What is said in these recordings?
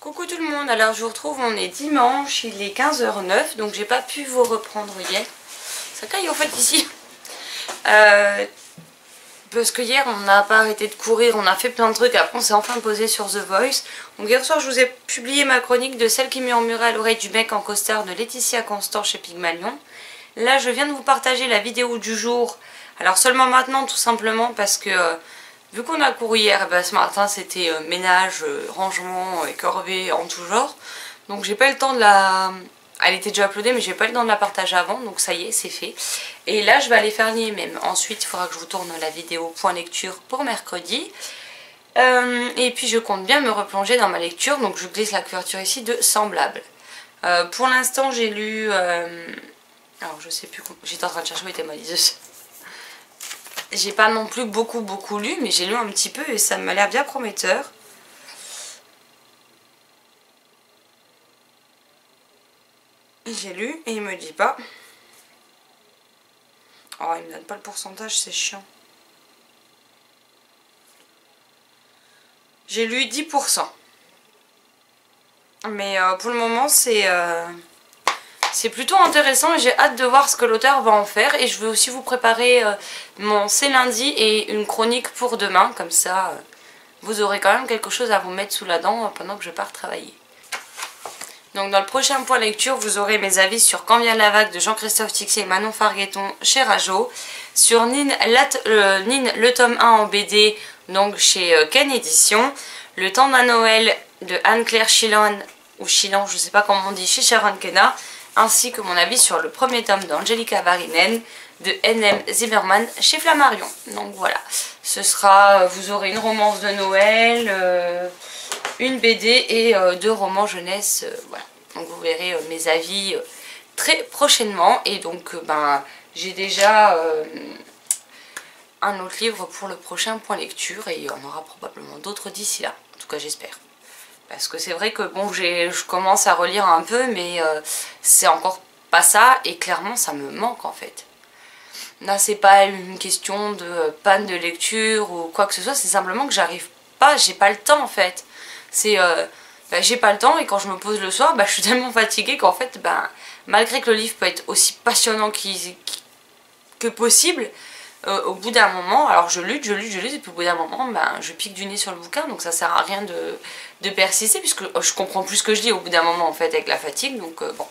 Coucou tout le monde, alors je vous retrouve, on est dimanche, il est 15h09, donc j'ai pas pu vous reprendre hier. Ça caille en fait ici. Parce que hier on n'a pas arrêté de courir, on a fait plein de trucs, après on s'est enfin posé sur The Voice. Donc hier soir je vous ai publié ma chronique de celle qui murmurait à l'oreille du mec en costard de Laetitia Constant chez Pygmalion. Là je viens de vous partager la vidéo du jour, alors seulement maintenant tout simplement parce que... vu qu'on a couru hier, ce matin c'était ménage, rangement et corvée en tout genre. Donc j'ai pas eu le temps de la... Elle était déjà uploadée mais j'ai pas eu le temps de la partager avant. Donc ça y est, c'est fait. Et là je vais aller faire l'IMM. Ensuite il faudra que je vous tourne la vidéo point lecture pour mercredi. Et puis je compte bien me replonger dans ma lecture. Donc je glisse la couverture ici de Semblable. Pour l'instant j'ai lu... alors je sais plus... J'étais en train de chercher où était ma liseuse. J'ai pas non plus beaucoup lu, mais j'ai lu un petit peu et ça m'a l'air bien prometteur. J'ai lu et il me dit pas. Oh, il me donne pas le pourcentage, c'est chiant. J'ai lu 10%. Mais pour le moment, c'est plutôt intéressant et j'ai hâte de voir ce que l'auteur va en faire. Et je vais aussi vous préparer mon C'est lundi et une chronique pour demain. Comme ça, vous aurez quand même quelque chose à vous mettre sous la dent pendant que je pars travailler. Donc dans le prochain point lecture, vous aurez mes avis sur Quand vient la vague de Jean-Christophe Tixier et Manon Fargueton chez Rajo. Sur Nin, le tome 1 en BD, donc chez Ken Édition. Le temps d'un Noël de Anne-Claire Schillan, ou Schillan, je sais pas comment on dit, chez Sharon Kenna. Ainsi que mon avis sur le premier tome d'Angelica Varinen de N.M. Zimmerman chez Flammarion. Donc voilà, ce sera, vous aurez une romance de Noël, une BD et 2 romans jeunesse. Voilà. Donc vous verrez mes avis très prochainement. Et donc j'ai déjà un autre livre pour le prochain point lecture et il y en aura probablement d'autres d'ici là. En tout cas j'espère. Parce que c'est vrai que bon, je commence à relire un peu, mais c'est encore pas ça, et clairement ça me manque en fait. Là c'est pas une question de panne de lecture ou quoi que ce soit, c'est simplement que j'arrive pas, j'ai pas le temps en fait. C'est j'ai pas le temps et quand je me pose le soir, je suis tellement fatiguée qu'en fait, malgré que le livre peut être aussi passionnant que possible, au bout d'un moment, alors je lutte, et puis au bout d'un moment, je pique du nez sur le bouquin, donc ça sert à rien de persister, puisque je comprends plus ce que je lis au bout d'un moment, en fait, avec la fatigue, donc bon.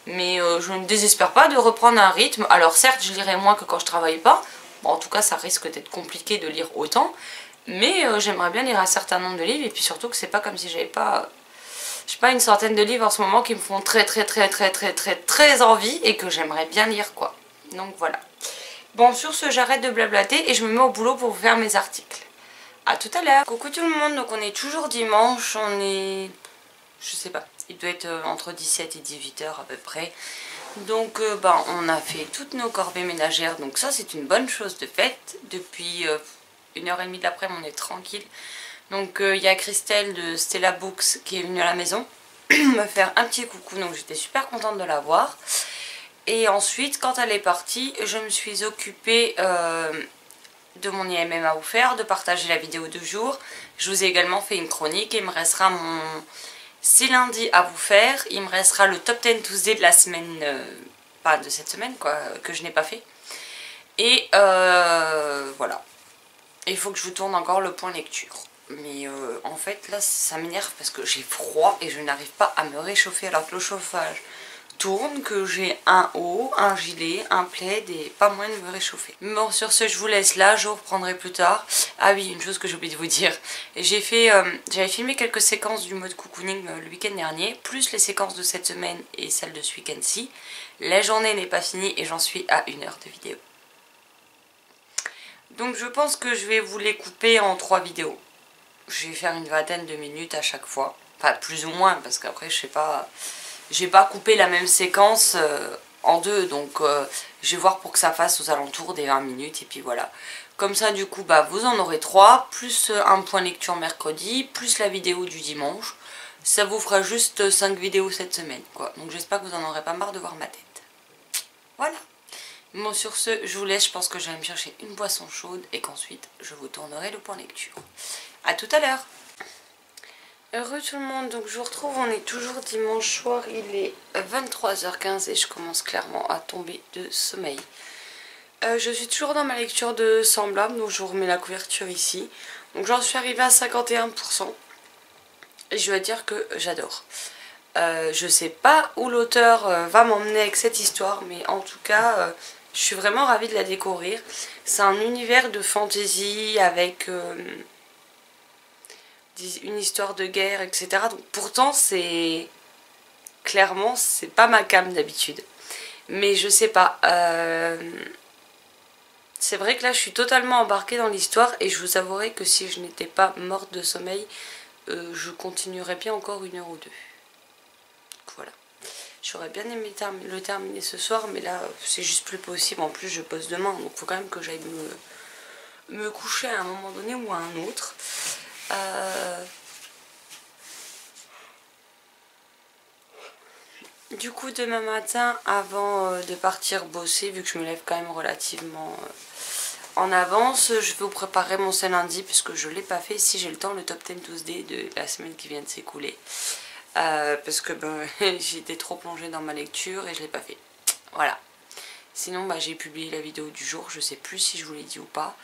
Mais je ne désespère pas de reprendre un rythme. Alors certes, je lirai moins que quand je travaille pas, bon, en tout cas, ça risque d'être compliqué de lire autant, mais j'aimerais bien lire un certain nombre de livres, et puis surtout que c'est pas comme si j'avais pas... Je sais pas, une centaine de livres en ce moment qui me font très envie, et que j'aimerais bien lire, quoi. Donc voilà. Bon, sur ce, j'arrête de blablater et je me mets au boulot pour vous faire mes articles. A tout à l'heure. Coucou tout le monde, donc on est toujours dimanche, on est... Je sais pas, il doit être entre 17 et 18 h à peu près. Donc on a fait toutes nos corvées ménagères, donc ça c'est une bonne chose de faite. Depuis 1h30 de l'après-midi, on est tranquille. Donc il y a Christelle de Stella Books qui est venue à la maison me faire un petit coucou, donc j'étais super contente de la voir. Et ensuite, quand elle est partie, je me suis occupée de mon IMM à vous faire, de partager la vidéo du jour. Je vous ai également fait une chronique et il me restera mon C'est lundi à vous faire. Il me restera le top 10 Tuesday de la semaine, pas de cette semaine quoi, que je n'ai pas fait. Et voilà. Il faut que je vous tourne encore le point lecture. Mais en fait là ça m'énerve parce que j'ai froid et je n'arrive pas à me réchauffer alors que le chauffage tourne, que j'ai un haut, un gilet, un plaid et pas moyen de me réchauffer. Bon, sur ce, je vous laisse là, je vous reprendrai plus tard. Ah oui, une chose que j'ai oublié de vous dire, j'avais filmé quelques séquences du mode cocooning le week-end dernier, plus les séquences de cette semaine et celles de ce week-end-ci. La journée n'est pas finie et j'en suis à 1 heure de vidéo. Donc je pense que je vais vous les couper en 3 vidéos. Je vais faire une vingtaine de minutes à chaque fois. Enfin, plus ou moins, parce qu'après, je sais pas... J'ai pas coupé la même séquence en 2, donc je vais voir pour que ça fasse aux alentours des 20 minutes, et puis voilà. Comme ça, du coup, vous en aurez 3, plus un point lecture mercredi, plus la vidéo du dimanche. Ça vous fera juste 5 vidéos cette semaine, quoi. Donc j'espère que vous en aurez pas marre de voir ma tête. Voilà. Bon, sur ce, je vous laisse, je pense que je vais me chercher une boisson chaude, et qu'ensuite, je vous tournerai le point lecture. A tout à l'heure. Heureux tout le monde, donc je vous retrouve, on est toujours dimanche soir, il est 23h15 et je commence clairement à tomber de sommeil. Je suis toujours dans ma lecture de Semblable, donc je vous remets la couverture ici. Donc j'en suis arrivée à 51% et je dois dire que j'adore. Je sais pas où l'auteur va m'emmener avec cette histoire, mais en tout cas je suis vraiment ravie de la découvrir. C'est un univers de fantasy avec une histoire de guerre, etc. Donc pourtant c'est clairement c'est pas ma came d'habitude. Mais je sais pas. C'est vrai que là je suis totalement embarquée dans l'histoire et je vous avouerai que si je n'étais pas morte de sommeil, je continuerais bien encore 1 heure ou 2. Donc voilà. J'aurais bien aimé le terminer ce soir, mais là c'est juste plus possible. En plus je bosse demain, donc faut quand même que j'aille me coucher à un moment donné ou à un autre. Du coup demain matin, avant de partir bosser, vu que je me lève quand même relativement en avance, je vais vous préparer mon c'est lundi puisque je ne l'ai pas fait. Si j'ai le temps, le top 10 Tuesday de la semaine qui vient de s'écouler. Parce que j'étais trop plongée dans ma lecture et je ne l'ai pas fait. Voilà. Sinon j'ai publié la vidéo du jour, je sais plus si je vous l'ai dit ou pas.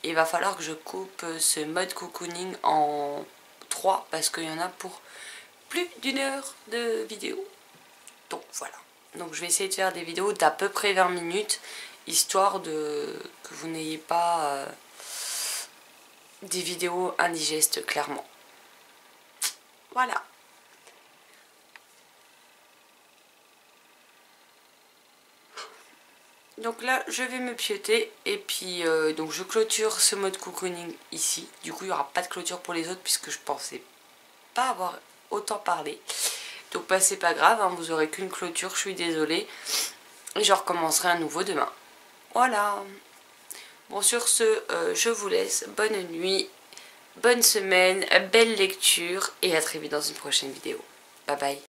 Et il va falloir que je coupe ce mode cocooning en 3 parce qu'il y en a pour plus d'1 heure de vidéo. Donc voilà. Donc je vais essayer de faire des vidéos d'à peu près 20 minutes, histoire que vous n'ayez pas des vidéos indigestes clairement. Voilà. Donc là je vais me pieuter et puis donc je clôture ce mode cocooning ici. Du coup il n'y aura pas de clôture pour les autres puisque je pensais pas avoir autant parlé. Donc c'est pas grave, hein, vous aurez qu'une clôture, je suis désolée. Et je recommencerai à nouveau demain. Voilà. Bon sur ce, je vous laisse. Bonne nuit, bonne semaine, belle lecture et à très vite dans une prochaine vidéo. Bye bye.